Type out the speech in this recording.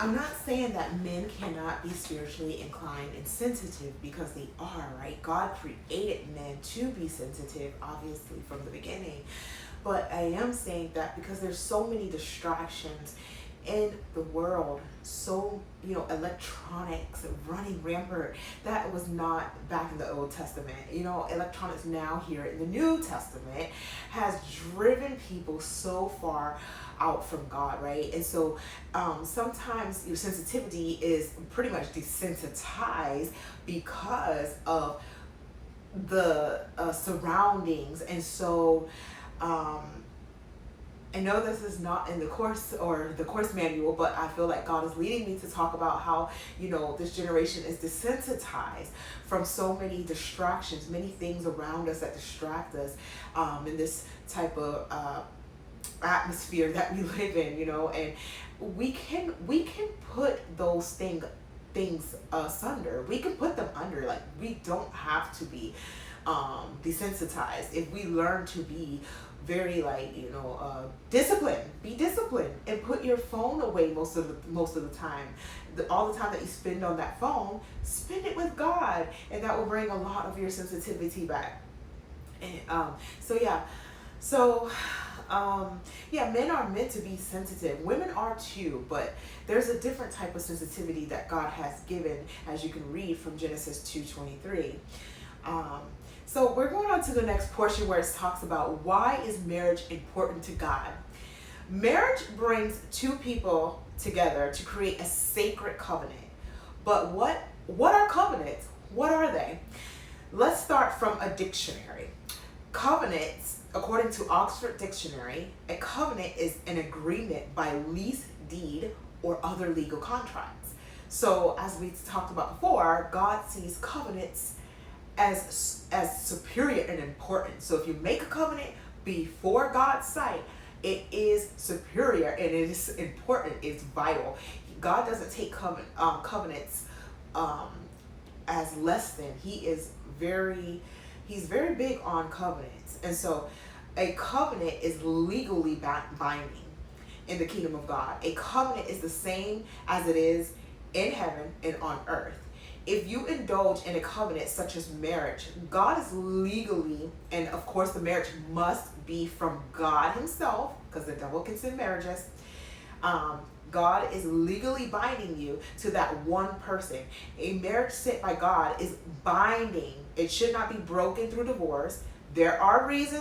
I'm not saying that men cannot be spiritually inclined and sensitive, because they are, right? God created men to be sensitive, obviously, from the beginning. But I am saying that because there's so many distractions in the world, so, electronics running rampant, that was not back in the Old Testament. Electronics now here in the New Testament has driven people so far out from God, right? And so sometimes your sensitivity is pretty much desensitized because of the surroundings. And so um, I know this is not in the course or the course manual, but I feel like God is leading me to talk about how, this generation is desensitized from so many distractions, many things around us that distract us in this type of atmosphere that we live in, and we can put those things asunder. We can put them under. Like, we don't have to be desensitized if we learn to be very, disciplined. Be disciplined and put your phone away most of the time. All the time that you spend on that phone, spend it with God, and that will bring a lot of your sensitivity back. And so men are meant to be sensitive. Women are too, but there's a different type of sensitivity that God has given, as you can read from Genesis 2:23. So we're going on to the next portion, where it talks about why is marriage important to God. Marriage brings two people together to create a sacred covenant. But what are covenants? What are they? Let's start from a dictionary. Covenants, according to Oxford Dictionary, a covenant is an agreement by lease, deed, or other legal contracts. So as we talked about before, God sees covenants as superior and important. So if you make a covenant before God's sight, it is superior and it is important. It's vital. God doesn't take covenants as less than. He's very big on covenants. And so a covenant is legally binding in the kingdom of God. A covenant is the same as it is in heaven and on earth. If you indulge in a covenant such as marriage, God is legally, and of course the marriage must be from God himself, because the devil can send marriages. God is legally binding you to that one person. A marriage sent by God is binding. It should not be broken through divorce. There are reasons